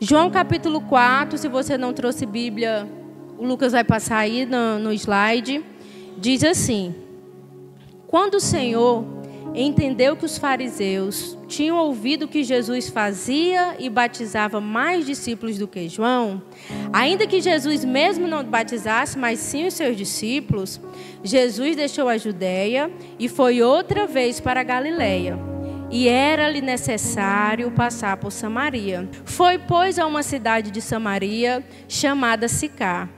João capítulo 4, se você não trouxe Bíblia, o Lucas vai passar aí no slide. Diz assim: quando o Senhor entendeu que os fariseus tinham ouvido que Jesus fazia e batizava mais discípulos do que João, ainda que Jesus mesmo não batizasse, mas sim os seus discípulos, Jesus deixou a Judeia e foi outra vez para a Galileia. E era-lhe necessário passar por Samaria. Foi, pois, a uma cidade de Samaria, chamada Sicar,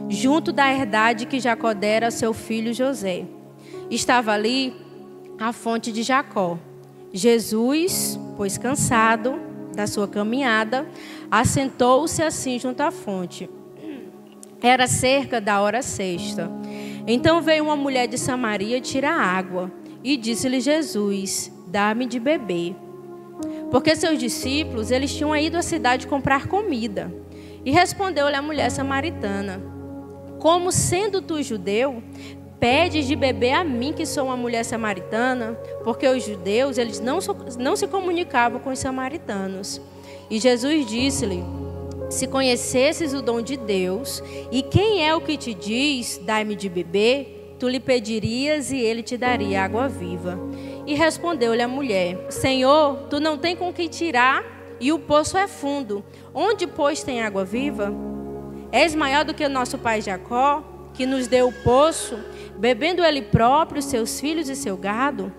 junto da herdade que Jacó dera a seu filho José. Estava ali a fonte de Jacó. Jesus, pois cansado da sua caminhada, assentou-se assim junto à fonte. Era cerca da hora sexta. Então veio uma mulher de Samaria tirar água. E disse-lhe Jesus: dá-me de beber. Porque seus discípulos, eles tinham ido à cidade comprar comida. E respondeu-lhe a mulher samaritana: como sendo tu judeu, pedes de beber a mim, que sou uma mulher samaritana? Porque os judeus, eles não se comunicavam com os samaritanos. E Jesus disse-lhe: se conhecesses o dom de Deus, e quem é o que te diz, dai-me de beber, tu lhe pedirias e ele te daria água viva. E respondeu-lhe a mulher: Senhor, tu não tens com que tirar, e o poço é fundo. Onde, pois, tem água viva? És maior do que o nosso pai Jacó, que nos deu o poço, bebendo ele próprio, seus filhos e seu gado?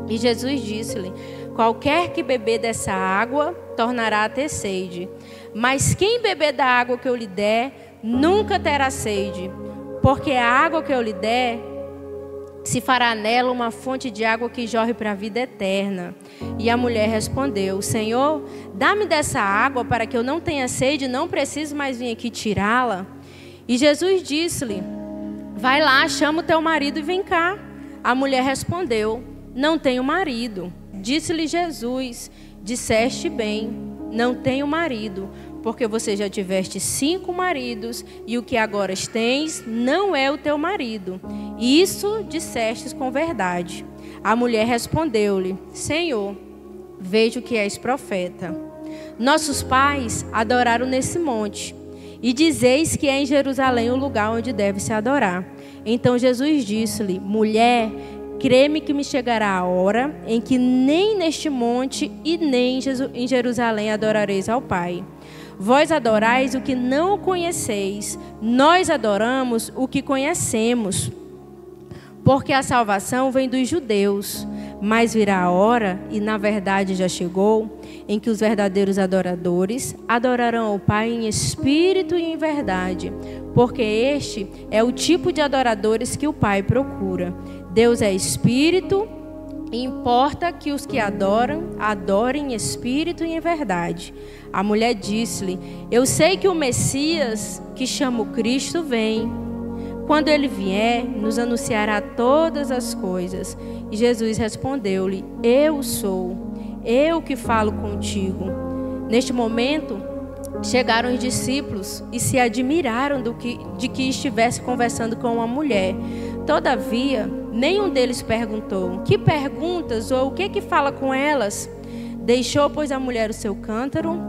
E Jesus disse-lhe: qualquer que beber dessa água, tornará a ter sede. Mas quem beber da água que eu lhe der, nunca terá sede. Porque a água que eu lhe der, se fará nela uma fonte de água que jorre para a vida eterna. E a mulher respondeu: Senhor, dá-me dessa água para que eu não tenha sede e não precise mais vir aqui tirá-la. E Jesus disse-lhe: vai lá, chama o teu marido e vem cá. A mulher respondeu: não tenho marido. Disse-lhe Jesus: disseste bem, não tenho marido, porque você já tiveste 5 maridos, e o que agora tens não é o teu marido. Isso dissestes com verdade. A mulher respondeu-lhe: Senhor, vejo que és profeta. Nossos pais adoraram nesse monte, e dizeis que é em Jerusalém o lugar onde deve se adorar. Então Jesus disse-lhe: mulher, crê-me que me chegará a hora em que nem neste monte e nem em Jerusalém adorareis ao Pai. Vós adorais o que não conheceis, nós adoramos o que conhecemos, porque a salvação vem dos judeus. Mas virá a hora, e na verdade já chegou, em que os verdadeiros adoradores adorarão ao Pai em espírito e em verdade, porque este é o tipo de adoradores que o Pai procura. Deus é espírito, e importa que os que adoram, adorem em espírito e em verdade. A mulher disse-lhe: eu sei que o Messias, que chama o Cristo, vem. Quando ele vier, nos anunciará todas as coisas. E Jesus respondeu-lhe: eu sou, eu que falo contigo. Neste momento, chegaram os discípulos e se admiraram de que estivesse conversando com uma mulher. Todavia, nenhum deles perguntou: que perguntas ou o que fala com elas? Deixou, pois, a mulher o seu cântaro,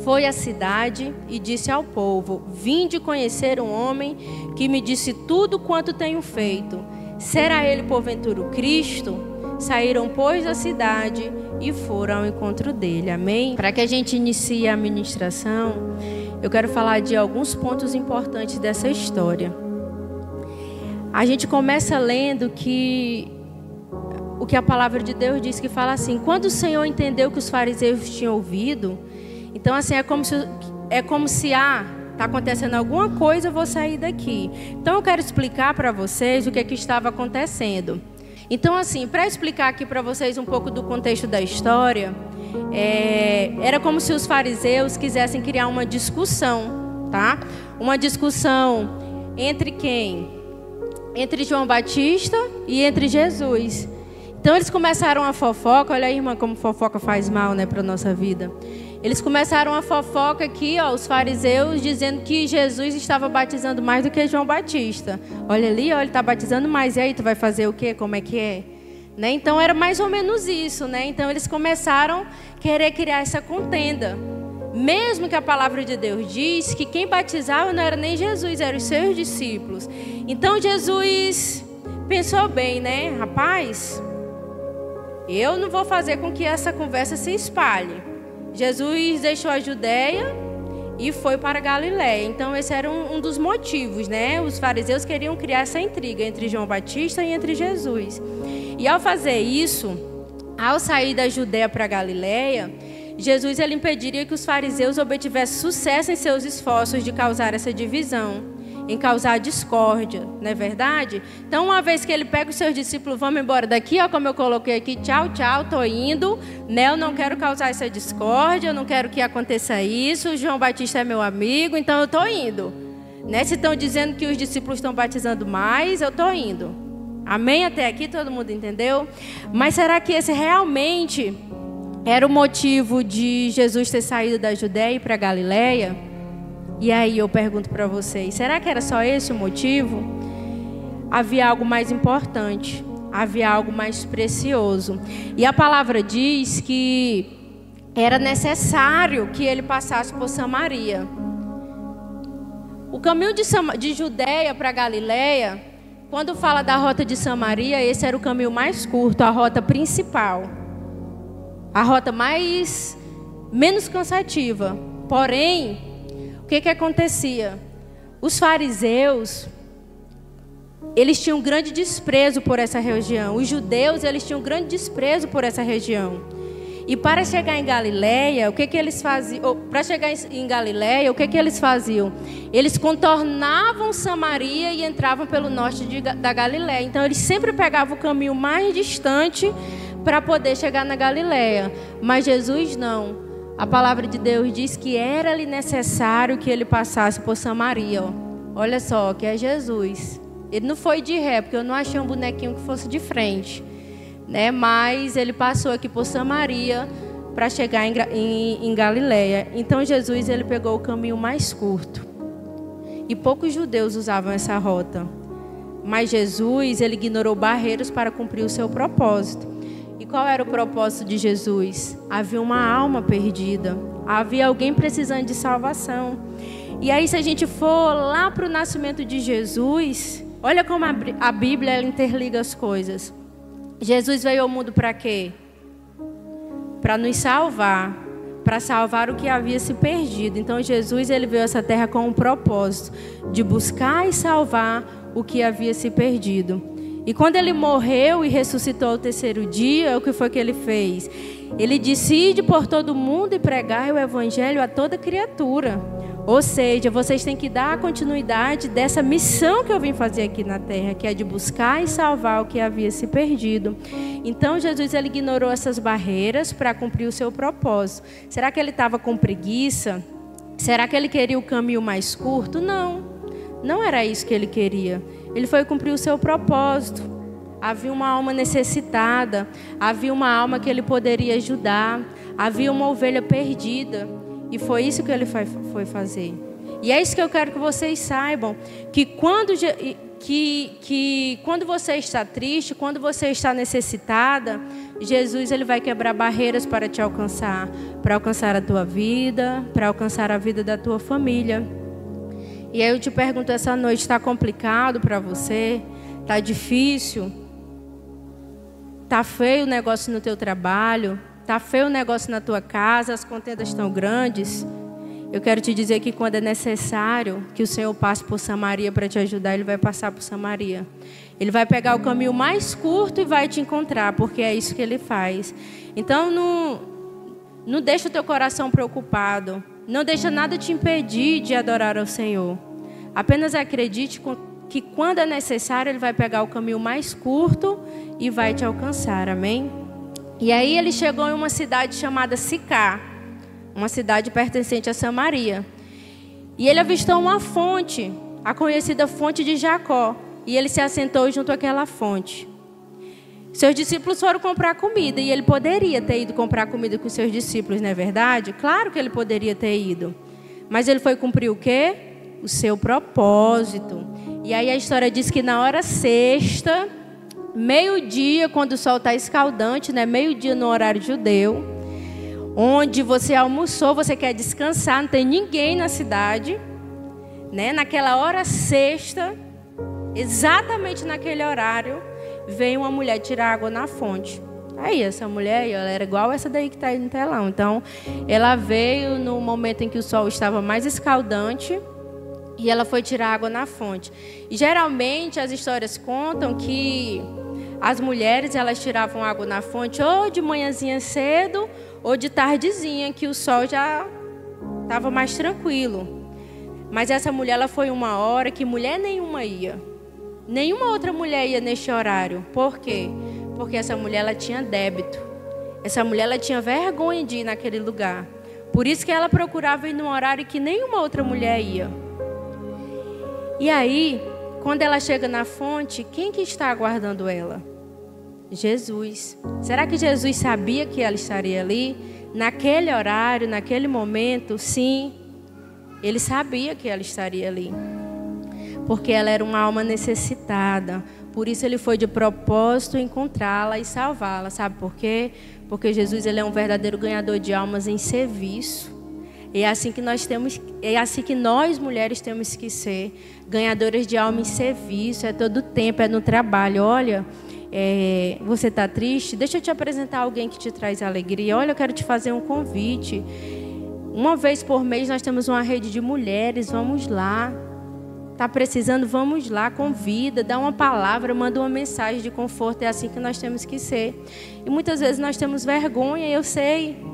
foi à cidade e disse ao povo: vinde conhecer um homem que me disse tudo quanto tenho feito. Será ele porventura o Cristo? Saíram, pois, da cidade e foram ao encontro dele. Amém? Para que a gente inicie a ministração, eu quero falar de alguns pontos importantes dessa história. A gente começa lendo o que a palavra de Deus diz, que fala assim: quando o Senhor entendeu que os fariseus tinham ouvido, então assim, é como se está acontecendo alguma coisa, eu vou sair daqui. Então eu quero explicar para vocês o que estava acontecendo. Então assim, para explicar aqui para vocês um pouco do contexto da história, era como se os fariseus quisessem criar uma discussão, tá? Uma discussão entre quem? Entre João Batista e entre Jesus. Então eles começaram a fofoca. Olha aí, irmã, como fofoca faz mal, né, para a nossa vida. Eles começaram a fofoca aqui, ó, os fariseus, dizendo que Jesus estava batizando mais do que João Batista. Olha ali, ó, ele está batizando mais. E aí, tu vai fazer o quê? Como é que é? Né? Então era mais ou menos isso, né? Então eles começaram a querer criar essa contenda. Mesmo que a palavra de Deus diz que quem batizava não era nem Jesus, eram os seus discípulos. Então Jesus pensou bem, né? Rapaz, eu não vou fazer com que essa conversa se espalhe. Jesus deixou a Judeia e foi para a Galiléia. Então esse era um dos motivos, né? Os fariseus queriam criar essa intriga entre João Batista e entre Jesus. E ao fazer isso, ao sair da Judeia para a Galiléia, Jesus ele impediria que os fariseus obtivessem sucesso em seus esforços de causar essa divisão, em causar discórdia, não é verdade? Então, uma vez que ele pega os seus discípulos, vamos embora daqui, ó, como eu coloquei aqui, tchau, tchau, tô indo, né? Eu não quero causar essa discórdia, eu não quero que aconteça isso, João Batista é meu amigo, então eu tô indo, né? Se estão dizendo que os discípulos estão batizando mais, eu tô indo. Amém? Até aqui todo mundo entendeu? Mas será que esse realmente era o motivo de Jesus ter saído da Judeia e para a Galiléia? E aí eu pergunto para vocês, será que era só esse o motivo? Havia algo mais importante, havia algo mais precioso. E a palavra diz que era necessário que ele passasse por Samaria. O caminho de Judeia para a Galiléia, quando fala da rota de Samaria, esse era o caminho mais curto, a rota principal. A rota menos cansativa. Porém, o que acontecia? Os fariseus, eles tinham um grande desprezo por essa região. Os judeus, eles tinham um grande desprezo por essa região. E para chegar em Galiléia, o que eles faziam? Para chegar em Galiléia, o que eles faziam? Eles contornavam Samaria e entravam pelo norte da Galiléia. Então, eles sempre pegavam o caminho mais distante para poder chegar na Galiléia. Mas Jesus não. A palavra de Deus diz que era-lhe necessário que ele passasse por Samaria. Olha só, que é Jesus. Ele não foi de ré, porque eu não achei um bonequinho que fosse de frente, né? Mas ele passou aqui por Samaria para chegar em Galiléia. Então Jesus ele pegou o caminho mais curto. E poucos judeus usavam essa rota. Mas Jesus ele ignorou barreiras para cumprir o seu propósito. E qual era o propósito de Jesus? Havia uma alma perdida. Havia alguém precisando de salvação. E aí, se a gente for lá para o nascimento de Jesus, olha como a Bíblia ela interliga as coisas. Jesus veio ao mundo para quê? Para nos salvar. Para salvar o que havia se perdido. Então, Jesus ele veio a essa terra com um propósito de buscar e salvar o que havia se perdido. E quando ele morreu e ressuscitou ao terceiro dia, o que foi que ele fez? Ele disse: ide por todo mundo e pregai o evangelho a toda criatura. Ou seja, vocês têm que dar a continuidade dessa missão que eu vim fazer aqui na terra, que é de buscar e salvar o que havia se perdido. Então Jesus ele ignorou essas barreiras para cumprir o seu propósito. Será que ele estava com preguiça? Será que ele queria o caminho mais curto? Não, não era isso que ele queria. Ele foi cumprir o seu propósito. Havia uma alma necessitada, havia uma alma que ele poderia ajudar, havia uma ovelha perdida. E foi isso que ele foi fazer. E é isso que eu quero que vocês saibam, que quando você está triste, quando você está necessitada, Jesus ele vai quebrar barreiras para te alcançar, para alcançar a tua vida, para alcançar a vida da tua família. E aí eu te pergunto essa noite, está complicado para você? Está difícil? Está feio o negócio no teu trabalho? Está feio o negócio na tua casa? As contendas estão grandes? Eu quero te dizer que quando é necessário que o Senhor passe por Samaria para te ajudar, Ele vai passar por Samaria. Ele vai pegar o caminho mais curto e vai te encontrar, porque é isso que Ele faz. Então não deixa o teu coração preocupado. Não deixa nada te impedir de adorar ao Senhor. Apenas acredite que quando é necessário, Ele vai pegar o caminho mais curto e vai te alcançar. Amém? E aí ele chegou em uma cidade chamada Sicá, uma cidade pertencente a Samaria. E ele avistou uma fonte, a conhecida fonte de Jacó. E ele se assentou junto àquela fonte. Seus discípulos foram comprar comida. E ele poderia ter ido comprar comida com seus discípulos, não é verdade? Claro que ele poderia ter ido. Mas ele foi cumprir o quê? O seu propósito. E aí a história diz que na hora sexta, meio-dia, quando o sol está escaldante, né? Meio-dia no horário judeu, onde você almoçou, você quer descansar, não tem ninguém na cidade, né? Naquela hora sexta, exatamente naquele horário, veio uma mulher tirar água na fonte. Aí essa mulher, ela era igual essa daí que está aí no telão. Então, ela veio no momento em que o sol estava mais escaldante e ela foi tirar água na fonte. E geralmente as histórias contam que as mulheres, elas tiravam água na fonte ou de manhãzinha cedo ou de tardezinha, que o sol já estava mais tranquilo. Mas essa mulher, ela foi uma hora que mulher nenhuma ia. Nenhuma outra mulher ia neste horário. Por quê? Porque essa mulher, ela tinha débito. Essa mulher, ela tinha vergonha de ir naquele lugar. Por isso que ela procurava ir num horário que nenhuma outra mulher ia. E aí, quando ela chega na fonte, quem que está aguardando ela? Jesus. Será que Jesus sabia que ela estaria ali? Naquele horário, naquele momento? Sim, ele sabia que ela estaria ali. Porque ela era uma alma necessitada. Por isso ele foi de propósito encontrá-la e salvá-la. Sabe por quê? Porque Jesus, ele é um verdadeiro ganhador de almas em serviço. É assim que nós mulheres temos que ser, ganhadoras de alma em serviço. É todo o tempo, é no trabalho. Olha, você está triste? Deixa eu te apresentar alguém que te traz alegria. Olha, eu quero te fazer um convite. Uma vez por mês nós temos uma rede de mulheres. Vamos lá. Está precisando? Vamos lá, convida, dá uma palavra, manda uma mensagem de conforto. É assim que nós temos que ser. E muitas vezes nós temos vergonha, eu sei.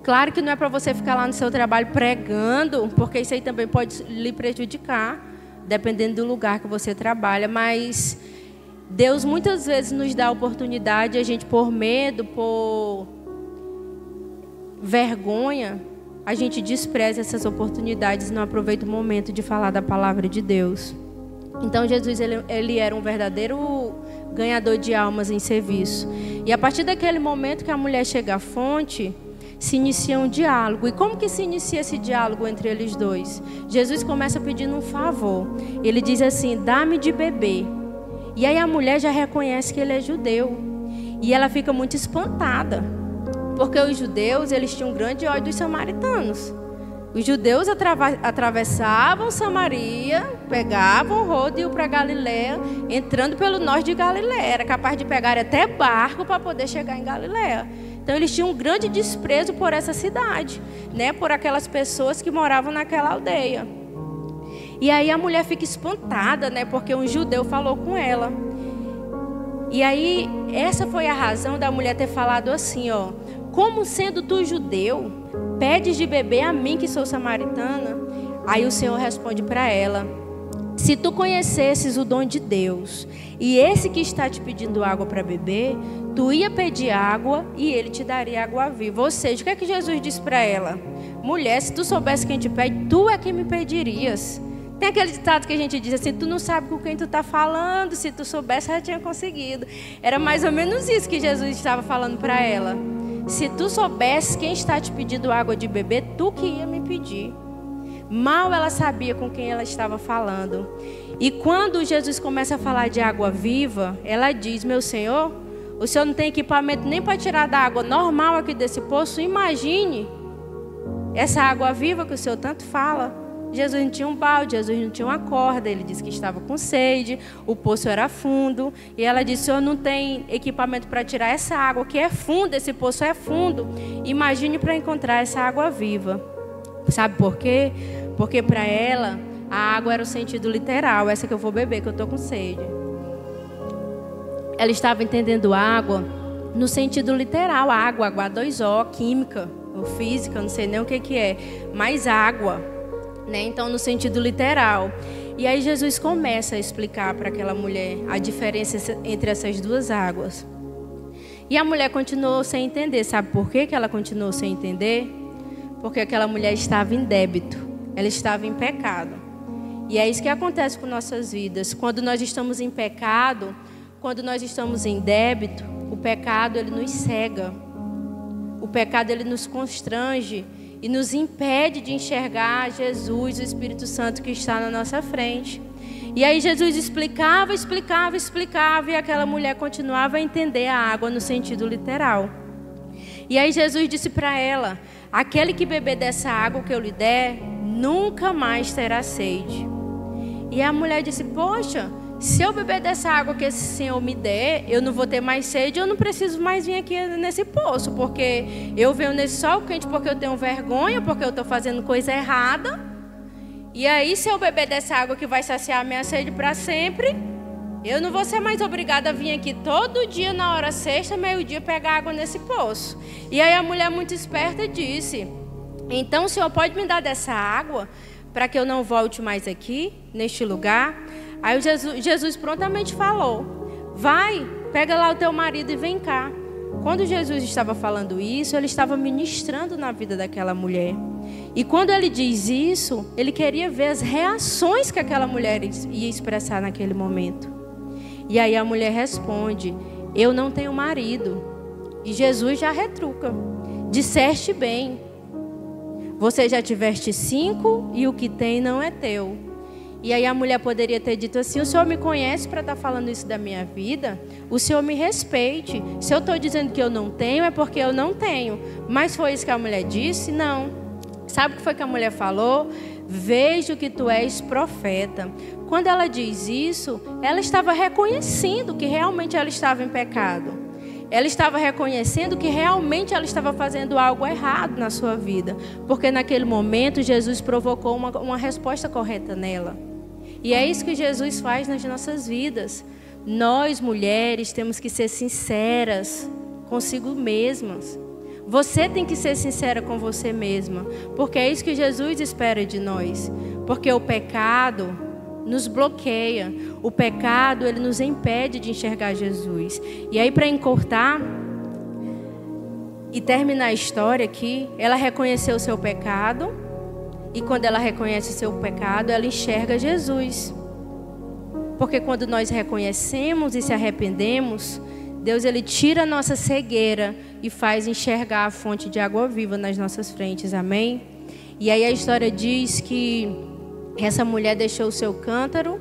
Claro que não é para você ficar lá no seu trabalho pregando, porque isso aí também pode lhe prejudicar, dependendo do lugar que você trabalha. Mas Deus muitas vezes nos dá a oportunidade, a gente por medo, por vergonha, a gente despreza essas oportunidades e não aproveita o momento de falar da palavra de Deus. Então Jesus, ele era um verdadeiro ganhador de almas em serviço. E a partir daquele momento que a mulher chega à fonte, se inicia um diálogo. E como que se inicia esse diálogo entre eles dois? Jesus começa pedindo um favor. Ele diz assim: dá-me de beber. E aí a mulher já reconhece que ele é judeu. E ela fica muito espantada. Porque os judeus, eles tinham um grande ódio dos samaritanos. Os judeus atravessavam Samaria, pegavam o rodo e iam para Galiléia, entrando pelo norte de Galiléia. Era capaz de pegar até barco para poder chegar em Galiléia. Então eles tinham um grande desprezo por essa cidade, né? Por aquelas pessoas que moravam naquela aldeia. E aí a mulher fica espantada, né? Porque um judeu falou com ela. E aí essa foi a razão da mulher ter falado assim, ó: como sendo tu judeu, pedes de beber a mim que sou samaritana? Aí o Senhor responde para ela: se tu conhecesses o dom de Deus, e esse que está te pedindo água para beber, tu ia pedir água e ele te daria água viva. Ou seja, o que é que Jesus disse para ela? Mulher, se tu soubesse quem te pede, tu é quem me pedirias. Tem aquele ditado que a gente diz assim: tu não sabe com quem tu está falando, se tu soubesse já tinha conseguido. Era mais ou menos isso que Jesus estava falando para ela. Se tu soubesse quem está te pedindo água de beber, tu que ia me pedir. Mal ela sabia com quem ela estava falando. E quando Jesus começa a falar de água viva, ela diz: meu Senhor, o Senhor não tem equipamento nem para tirar da água normal aqui desse poço. Imagine essa água viva que o Senhor tanto fala. Jesus não tinha um balde, Jesus não tinha uma corda. Ele disse que estava com sede, o poço era fundo. E ela disse: o Senhor não tem equipamento para tirar essa água que é funda, esse poço é fundo. Imagine para encontrar essa água viva. Sabe por quê? Porque para ela a água era o sentido literal. Essa que eu vou beber, que eu estou com sede. Ela estava entendendo água no sentido literal. Água, H2O, química ou física, não sei nem o que é, mas água, né? Então, no sentido literal. E aí Jesus começa a explicar para aquela mulher a diferença entre essas duas águas. E a mulher continuou sem entender. Sabe por que ela continuou sem entender? Porque aquela mulher estava em débito. Ela estava em pecado. E é isso que acontece com nossas vidas. Quando nós estamos em pecado, quando nós estamos em débito, o pecado, ele nos cega. O pecado, ele nos constrange e nos impede de enxergar Jesus, o Espírito Santo que está na nossa frente. E aí Jesus explicava, e aquela mulher continuava a entender a água no sentido literal. E aí Jesus disse para ela: aquele que beber dessa água que eu lhe der, nunca mais terá sede. E a mulher disse: poxa, se eu beber dessa água que esse Senhor me der, eu não vou ter mais sede, eu não preciso mais vir aqui nesse poço, porque eu venho nesse sol quente porque eu tenho vergonha, porque eu estou fazendo coisa errada. E aí, se eu beber dessa água que vai saciar a minha sede para sempre, eu não vou ser mais obrigada a vir aqui todo dia na hora sexta, meio-dia, pegar água nesse poço. E aí a mulher muito esperta disse: então o Senhor pode me dar dessa água para que eu não volte mais aqui, neste lugar? Aí Jesus prontamente falou: vai, pega lá o teu marido e vem cá. Quando Jesus estava falando isso, ele estava ministrando na vida daquela mulher. E quando ele diz isso, ele queria ver as reações que aquela mulher ia expressar naquele momento. E aí a mulher responde: eu não tenho marido. E Jesus já retruca: disseste bem, você já tiveste 5 e o que tem não é teu. E aí a mulher poderia ter dito assim: o Senhor me conhece para estar falando isso da minha vida? O Senhor me respeite. Se eu estou dizendo que eu não tenho, é porque eu não tenho. Mas foi isso que a mulher disse? Não. Sabe o que foi que a mulher falou? Vejo que tu és profeta. Quando ela diz isso, ela estava reconhecendo que realmente ela estava em pecado. Ela estava reconhecendo que realmente ela estava fazendo algo errado na sua vida. Porque naquele momento Jesus provocou uma resposta correta nela. E é isso que Jesus faz nas nossas vidas. Nós, mulheres, temos que ser sinceras consigo mesmas. Você tem que ser sincera com você mesma. Porque é isso que Jesus espera de nós. Porque o pecado nos bloqueia. O pecado, ele nos impede de enxergar Jesus. E aí, para encurtar e terminar a história aqui, ela reconheceu o seu pecado. E quando ela reconhece o seu pecado, ela enxerga Jesus. Porque quando nós reconhecemos e se arrependemos, Deus, ele tira a nossa cegueira e faz enxergar a fonte de água viva nas nossas frentes. Amém? E aí a história diz que essa mulher deixou o seu cântaro,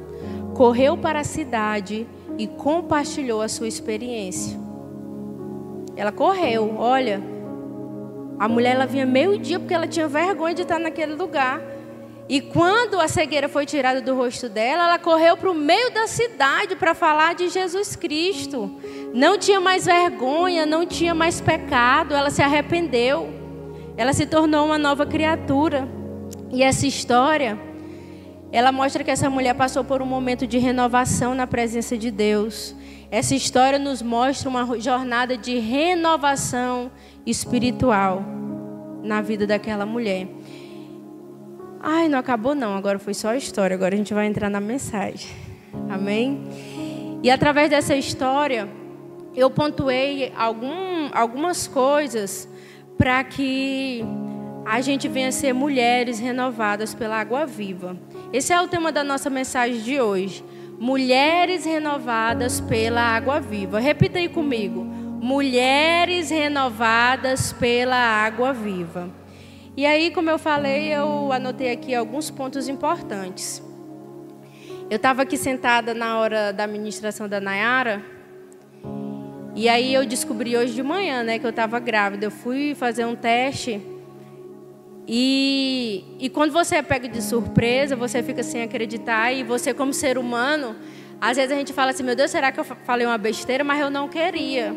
correu para a cidade e compartilhou a sua experiência. Ela correu, olha, a mulher ela vinha meio-dia porque ela tinha vergonha de estar naquele lugar. E quando a cegueira foi tirada do rosto dela, ela correu para o meio da cidade para falar de Jesus Cristo. Não tinha mais vergonha, não tinha mais pecado, ela se arrependeu. Ela se tornou uma nova criatura. E essa história, ela mostra que essa mulher passou por um momento de renovação na presença de Deus. Essa história nos mostra uma jornada de renovação espiritual na vida daquela mulher. Ai, não acabou não, agora foi só a história, agora a gente vai entrar na mensagem. Amém? E através dessa história, eu pontuei algumas coisas para que a gente venha ser mulheres renovadas pela água viva. Esse é o tema da nossa mensagem de hoje. Mulheres renovadas pela água viva. Repita aí comigo. Mulheres renovadas pela água viva. E aí, como eu falei, eu anotei aqui alguns pontos importantes. Eu estava aqui sentada na hora da ministração da Nayara. E aí eu descobri hoje de manhã, né, que eu estava grávida. Eu fui fazer um teste. E quando você é pego de surpresa, você fica sem acreditar. E você, como ser humano, às vezes a gente fala assim: meu Deus, será que eu falei uma besteira? Mas eu não queria.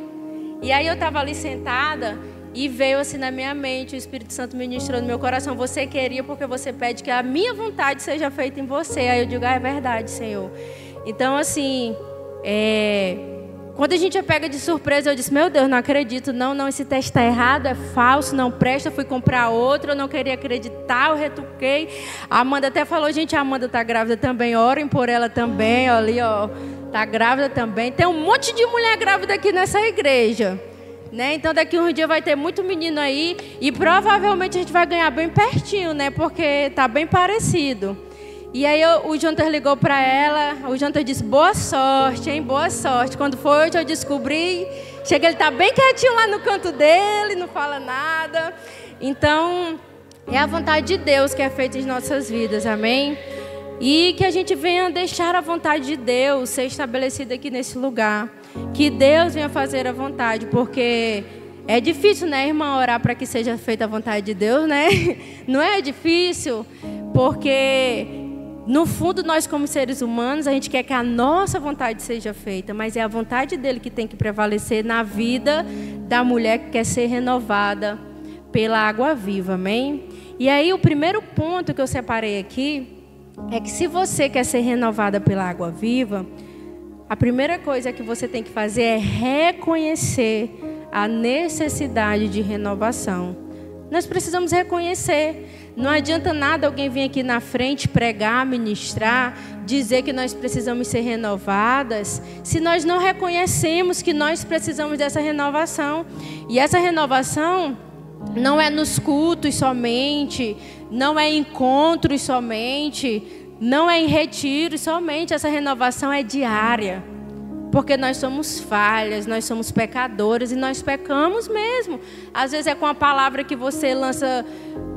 E aí eu estava ali sentada e veio assim na minha mente, o Espírito Santo ministrou no meu coração: você queria porque você pede que a minha vontade seja feita em você. Aí eu digo: é verdade, Senhor. Então assim, quando a gente é pega de surpresa, eu disse: meu Deus, não acredito, não, esse teste está errado, é falso, não presta, eu fui comprar outro, eu não queria acreditar, eu retuquei. A Amanda até falou: gente, a Amanda está grávida também, orem por ela também, ó, ali, ó, está grávida também. Tem um monte de mulher grávida aqui nessa igreja, né? Então daqui uns dias vai ter muito menino aí e provavelmente a gente vai ganhar bem pertinho, né? Porque está bem parecido. E aí o Jonathan ligou para ela, o Jonathan disse: boa sorte, hein, boa sorte. Quando foi hoje eu descobri, chega, ele está bem quietinho lá no canto dele, não fala nada. Então, é a vontade de Deus que é feita em nossas vidas, amém? E que a gente venha deixar a vontade de Deus ser estabelecida aqui nesse lugar. Que Deus venha fazer a vontade, porque É difícil, né, irmã, orar para que seja feita a vontade de Deus, né? Não é difícil, porque no fundo nós como seres humanos, a gente quer que a nossa vontade seja feita, mas é a vontade dele que tem que prevalecer na vida da mulher que quer ser renovada pela água viva, amém? E aí o primeiro ponto que eu separei aqui é que se você quer ser renovada pela água viva, a primeira coisa que você tem que fazer é reconhecer a necessidade de renovação. Nós precisamos reconhecer. Não adianta nada alguém vir aqui na frente pregar, ministrar, dizer que nós precisamos ser renovadas, se nós não reconhecemos que nós precisamos dessa renovação. E essa renovação não é nos cultos somente, não é em encontros somente, não é em retiros somente. Essa renovação é diária. Porque nós somos falhas, nós somos pecadores e nós pecamos mesmo. Às vezes é com a palavra que você lança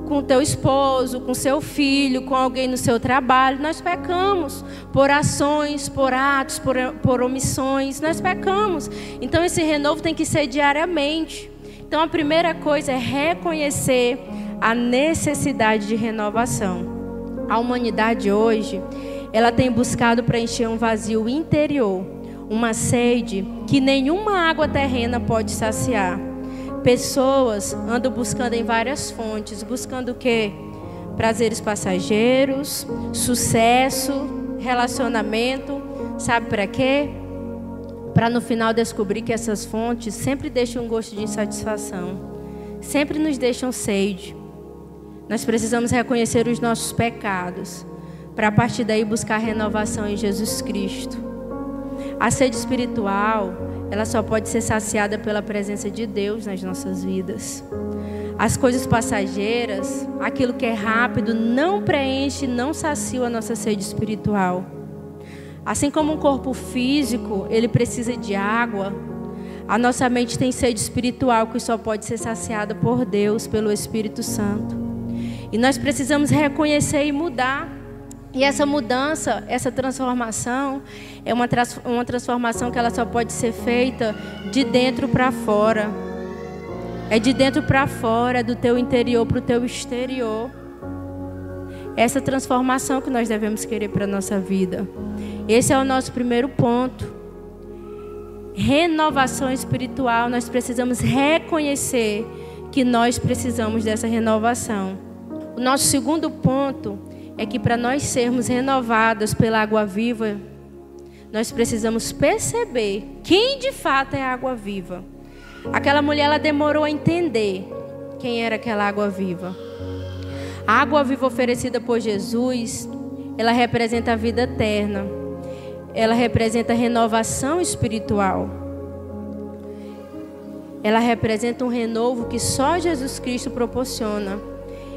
com o teu esposo, com seu filho, com alguém no seu trabalho. Nós pecamos por ações, por atos, por omissões. Nós pecamos. Então esse renovo tem que ser diariamente. Então a primeira coisa é reconhecer a necessidade de renovação. A humanidade hoje, ela tem buscado preencher um vazio interior. Uma sede que nenhuma água terrena pode saciar. Pessoas andam buscando em várias fontes. Buscando o quê? Prazeres passageiros, sucesso, relacionamento. Sabe para quê? Para no final descobrir que essas fontes sempre deixam um gosto de insatisfação. Sempre nos deixam sede. Nós precisamos reconhecer os nossos pecados. Para a partir daí buscar renovação em Jesus Cristo. A sede espiritual, ela só pode ser saciada pela presença de Deus nas nossas vidas. As coisas passageiras, aquilo que é rápido, não preenche, não sacia a nossa sede espiritual. Assim como um corpo físico, ele precisa de água, a nossa mente tem sede espiritual que só pode ser saciada por Deus, pelo Espírito Santo. E nós precisamos reconhecer e mudar. E essa mudança, essa transformação, é uma transformação que ela só pode ser feita de dentro para fora. É de dentro para fora, é do teu interior para o teu exterior. Essa transformação que nós devemos querer para a nossa vida. Esse é o nosso primeiro ponto. Renovação espiritual, nós precisamos reconhecer que nós precisamos dessa renovação. O nosso segundo ponto é que para nós sermos renovadas pela água viva, nós precisamos perceber quem de fato é a água viva. Aquela mulher, ela demorou a entender quem era aquela água viva. A água viva oferecida por Jesus, ela representa a vida eterna. Ela representa a renovação espiritual. Ela representa um renovo que só Jesus Cristo proporciona.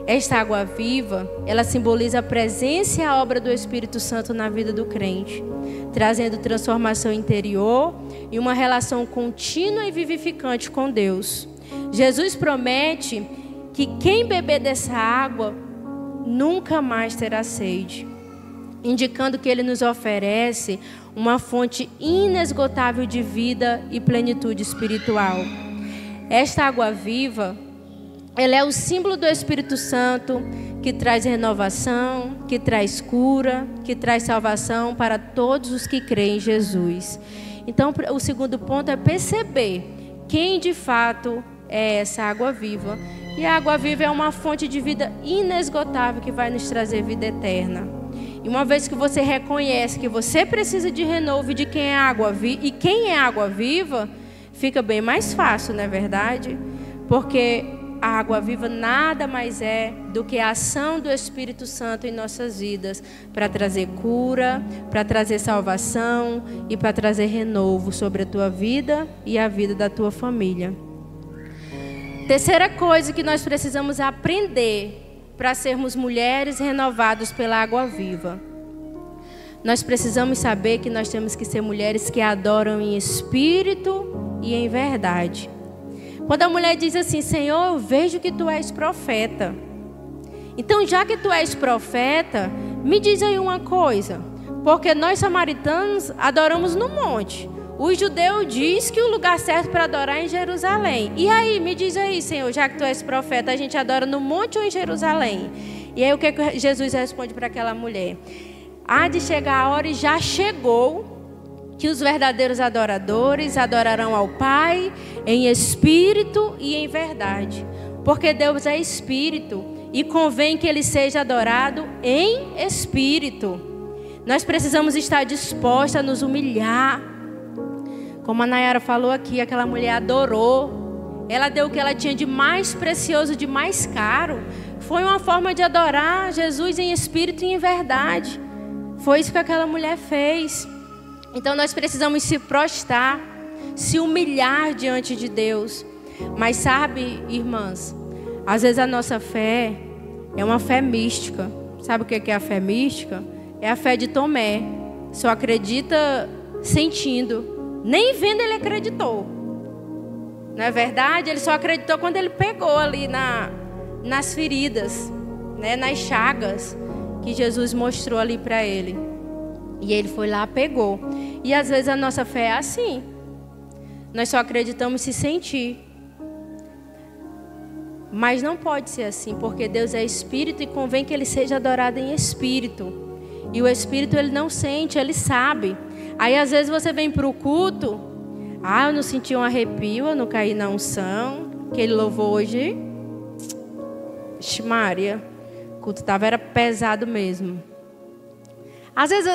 Esta água viva, ela simboliza a presença e a obra do Espírito Santo na vida do crente, trazendo transformação interior e uma relação contínua e vivificante com Deus. Jesus promete que quem beber dessa água nunca mais terá sede, indicando que Ele nos oferece uma fonte inesgotável de vida e plenitude espiritual. Esta água viva, ela é o símbolo do Espírito Santo que traz renovação, que traz cura, que traz salvação para todos os que creem em Jesus. Então, o segundo ponto é perceber quem de fato é essa água viva. E a água viva é uma fonte de vida inesgotável que vai nos trazer vida eterna. E uma vez que você reconhece que você precisa de renovo e de quem é água viva, e quem é água viva, fica bem mais fácil, não é verdade? Porque a água viva nada mais é do que a ação do Espírito Santo em nossas vidas para trazer cura, para trazer salvação e para trazer renovo sobre a tua vida e a vida da tua família. Terceira coisa que nós precisamos aprender para sermos mulheres renovadas pela água viva. Nós precisamos saber que nós temos que ser mulheres que adoram em espírito e em verdade. Quando a mulher diz assim: Senhor, eu vejo que tu és profeta. Então, já que tu és profeta, me diz aí uma coisa. Porque nós samaritanos adoramos no monte. O judeu diz que o lugar certo para adorar é em Jerusalém. E aí, me diz aí, Senhor, já que tu és profeta, a gente adora no monte ou em Jerusalém? E aí o que Jesus responde para aquela mulher? Há de chegar a hora, e já chegou, que os verdadeiros adoradores adorarão ao Pai em espírito e em verdade. Porque Deus é espírito e convém que Ele seja adorado em espírito. Nós precisamos estar dispostos a nos humilhar. Como a Nayara falou aqui, aquela mulher adorou. Ela deu o que ela tinha de mais precioso, de mais caro. Foi uma forma de adorar Jesus em espírito e em verdade. Foi isso que aquela mulher fez. Então nós precisamos se prostrar, se humilhar diante de Deus. Mas sabe, irmãs, às vezes a nossa fé é uma fé mística. Sabe o que é a fé mística? É a fé de Tomé. Só acredita sentindo. Nem vendo ele acreditou. Não é verdade? Ele só acreditou quando ele pegou ali nas feridas, né? Nas chagas que Jesus mostrou ali para ele. E ele foi lá, pegou. E às vezes a nossa fé é assim. Nós só acreditamos se sentir. Mas não pode ser assim, porque Deus é espírito e convém que Ele seja adorado em espírito. E o espírito, ele não sente, ele sabe. Aí às vezes você vem para o culto. Eu não senti um arrepio, eu não caí na unção. Que ele louvou hoje. Ixi, Maria, o culto era pesado mesmo. Às vezes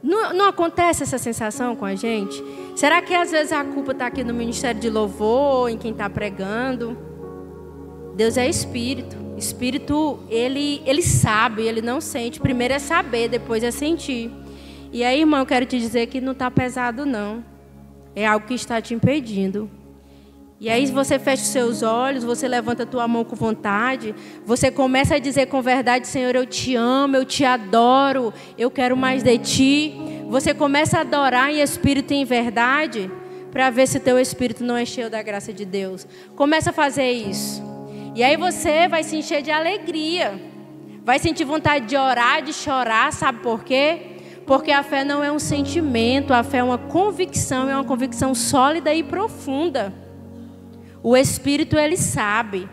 não acontece essa sensação com a gente? Será que às vezes a culpa está aqui no ministério de louvor, em quem está pregando? Deus é espírito. Espírito, ele sabe, ele não sente. Primeiro é saber, depois é sentir. E aí, irmão, eu quero te dizer que não está pesado, não. É algo que está te impedindo. E aí você fecha os seus olhos, você levanta a tua mão com vontade, você começa a dizer com verdade: Senhor, eu te amo, eu te adoro, eu quero mais de ti. Você começa a adorar em espírito e em verdade, para ver se teu espírito não é cheio da graça de Deus. Começa a fazer isso. E aí você vai se encher de alegria, vai sentir vontade de orar, de chorar. Sabe por quê? Porque a fé não é um sentimento, a fé é uma convicção sólida e profunda. O Espírito, ele sabe.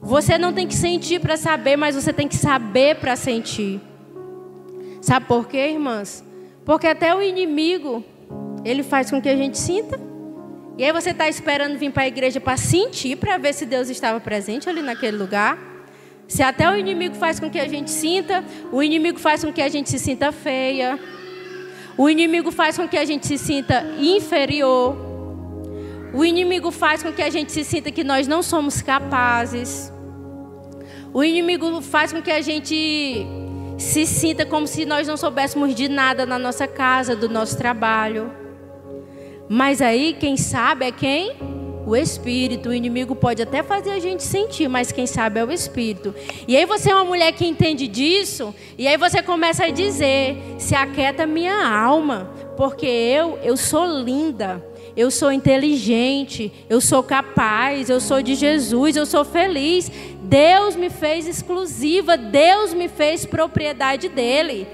Você não tem que sentir para saber, mas você tem que saber para sentir. Sabe por quê, irmãs? Porque até o inimigo, ele faz com que a gente sinta. E aí você está esperando vir para a igreja para sentir, para ver se Deus estava presente ali naquele lugar. Se até o inimigo faz com que a gente sinta, o inimigo faz com que a gente se sinta feia. O inimigo faz com que a gente se sinta inferior. O inimigo faz com que a gente se sinta que nós não somos capazes. O inimigo faz com que a gente se sinta como se nós não soubéssemos de nada na nossa casa, do nosso trabalho. Mas aí quem sabe é quem? O Espírito. O inimigo pode até fazer a gente sentir, mas quem sabe é o Espírito. E aí você é uma mulher que entende disso, e aí você começa a dizer: se aquieta minha alma, porque eu sou linda, eu sou inteligente, eu sou capaz, eu sou de Jesus, eu sou feliz. Deus me fez exclusiva, Deus me fez propriedade dele.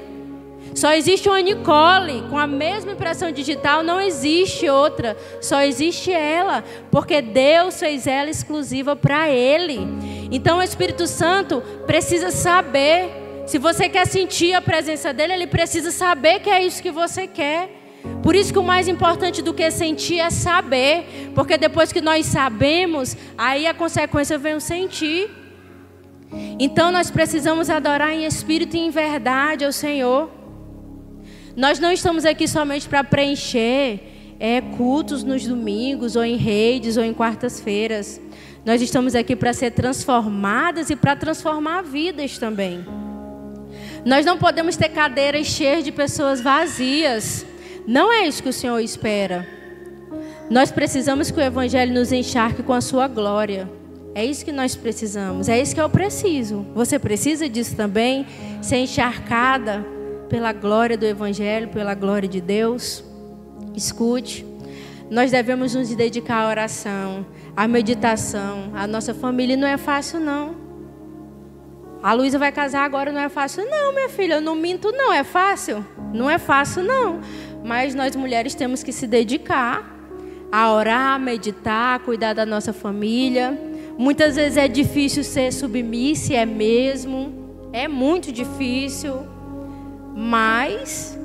Só existe uma Nicole com a mesma impressão digital, não existe outra. Só existe ela, porque Deus fez ela exclusiva para Ele. Então o Espírito Santo precisa saber. Se você quer sentir a presença dele, ele precisa saber que é isso que você quer. Por isso que o mais importante do que sentir é saber. Porque depois que nós sabemos, aí a consequência vem o sentir. Então nós precisamos adorar em espírito e em verdade ao Senhor. Nós não estamos aqui somente para preencher cultos nos domingos, ou em redes, ou em quartas-feiras. Nós estamos aqui para ser transformadas e para transformar vidas também. Nós não podemos ter cadeiras cheias de pessoas vazias. Não é isso que o Senhor espera. Nós precisamos que o Evangelho nos encharque com a sua glória. É isso que nós precisamos. É isso que eu preciso. Você precisa disso também? Ser encharcada pela glória do Evangelho, pela glória de Deus. Escute, nós devemos nos dedicar à oração, à meditação. A nossa família não é fácil, não. A Luísa vai casar agora, não é fácil, não, minha filha. Eu não minto, não. É fácil? Não é fácil, não. mas nós mulheres temos que se dedicar a orar, a meditar, a cuidar da nossa família. Muitas vezes é difícil ser submissa, é mesmo, é muito difícil, mas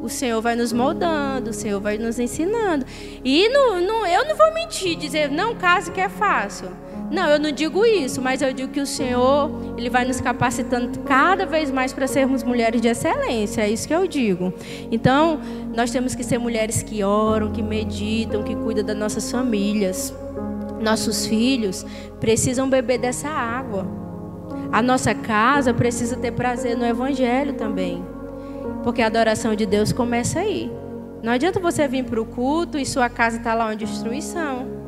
o Senhor vai nos moldando, o Senhor vai nos ensinando. E eu não vou mentir, dizer, não case que é fácil. Não, eu não digo isso, mas eu digo que o Senhor, Ele vai nos capacitando cada vez mais para sermos mulheres de excelência, é isso que eu digo. Então, nós temos que ser mulheres que oram, que meditam, que cuidam das nossas famílias. Nossos filhos precisam beber dessa água. A nossa casa precisa ter prazer no Evangelho também, porque a adoração de Deus começa aí. Não adianta você vir para o culto e sua casa está lá uma destruição.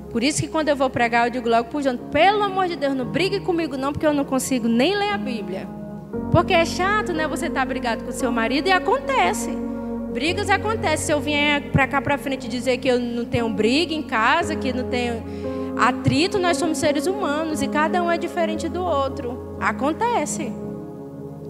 Por isso que quando eu vou pregar, eu digo logo para o João, pelo amor de Deus, não brigue comigo não, porque eu não consigo nem ler a Bíblia. Porque é chato, né? Você tá brigado com o seu marido e acontece. Brigas acontecem. Se eu vier para cá para frente dizer que eu não tenho briga em casa, que não tenho atrito, nós somos seres humanos e cada um é diferente do outro. Acontece.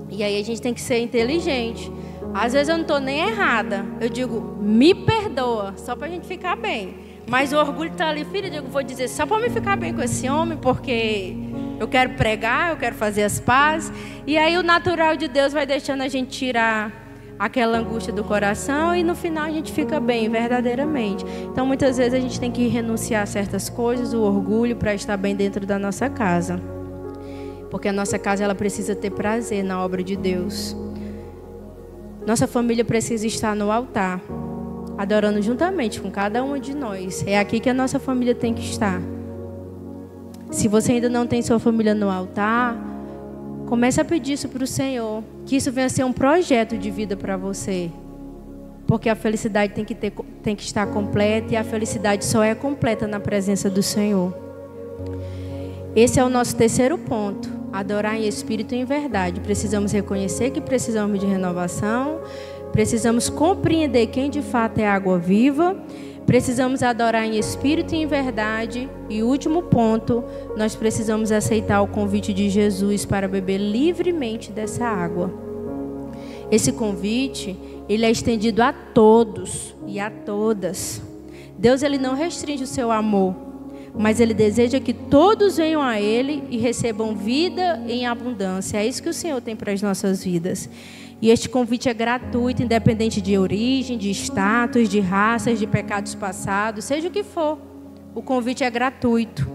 E aí a gente tem que ser inteligente. Às vezes eu não estou nem errada. Eu digo, me perdoa, só para a gente ficar bem. Mas o orgulho está ali, filha, eu vou dizer só para me ficar bem com esse homem, porque eu quero pregar, eu quero fazer as pazes. E aí o natural de Deus vai deixando a gente tirar aquela angústia do coração e no final a gente fica bem, verdadeiramente. Então muitas vezes a gente tem que renunciar a certas coisas, o orgulho, para estar bem dentro da nossa casa. Porque a nossa casa ela precisa ter prazer na obra de Deus. Nossa família precisa estar no altar, adorando juntamente com cada uma de nós. É aqui que a nossa família tem que estar. Se você ainda não tem sua família no altar, comece a pedir isso para o Senhor. Que isso venha a ser um projeto de vida para você. Porque a felicidade tem que estar completa. E a felicidade só é completa na presença do Senhor. Esse é o nosso terceiro ponto. Adorar em espírito e em verdade. Precisamos reconhecer que precisamos de renovação. Precisamos compreender quem de fato é a água viva. Precisamos adorar em espírito e em verdade. E último ponto, nós precisamos aceitar o convite de Jesus para beber livremente dessa água. Esse convite, ele é estendido a todos e a todas. Deus, ele não restringe o seu amor, mas ele deseja que todos venham a ele e recebam vida em abundância. É isso que o Senhor tem para as nossas vidas. E este convite é gratuito, independente de origem, de status, de raças, de pecados passados, seja o que for. O convite é gratuito.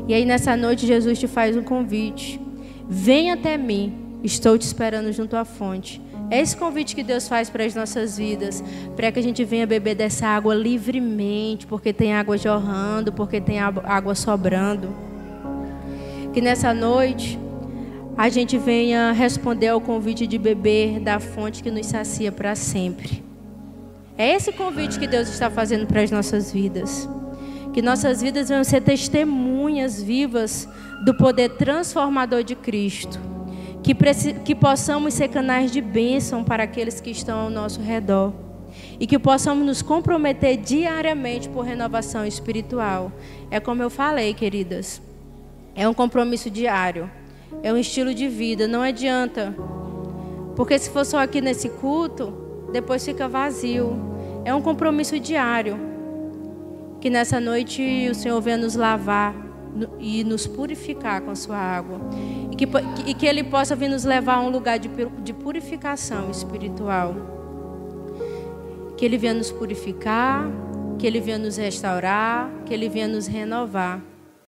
E aí nessa noite Jesus te faz um convite. Venha até mim, estou te esperando junto à fonte. É esse convite que Deus faz para as nossas vidas, para que a gente venha beber dessa água livremente, porque tem água jorrando, porque tem água sobrando. Que nessa noite a gente venha responder ao convite de beber da fonte que nos sacia para sempre. É esse convite que Deus está fazendo para as nossas vidas. Que nossas vidas venham ser testemunhas vivas do poder transformador de Cristo. Que possamos ser canais de bênção para aqueles que estão ao nosso redor. E que possamos nos comprometer diariamente por renovação espiritual. É como eu falei, queridas. É um compromisso diário. É um estilo de vida, não adianta. Porque se for só aqui nesse culto, depois fica vazio. É um compromisso diário. Que nessa noite o Senhor venha nos lavar e nos purificar com a sua água. E que Ele possa vir nos levar a um lugar de purificação espiritual. Que Ele venha nos purificar, que Ele venha nos restaurar, que Ele venha nos renovar.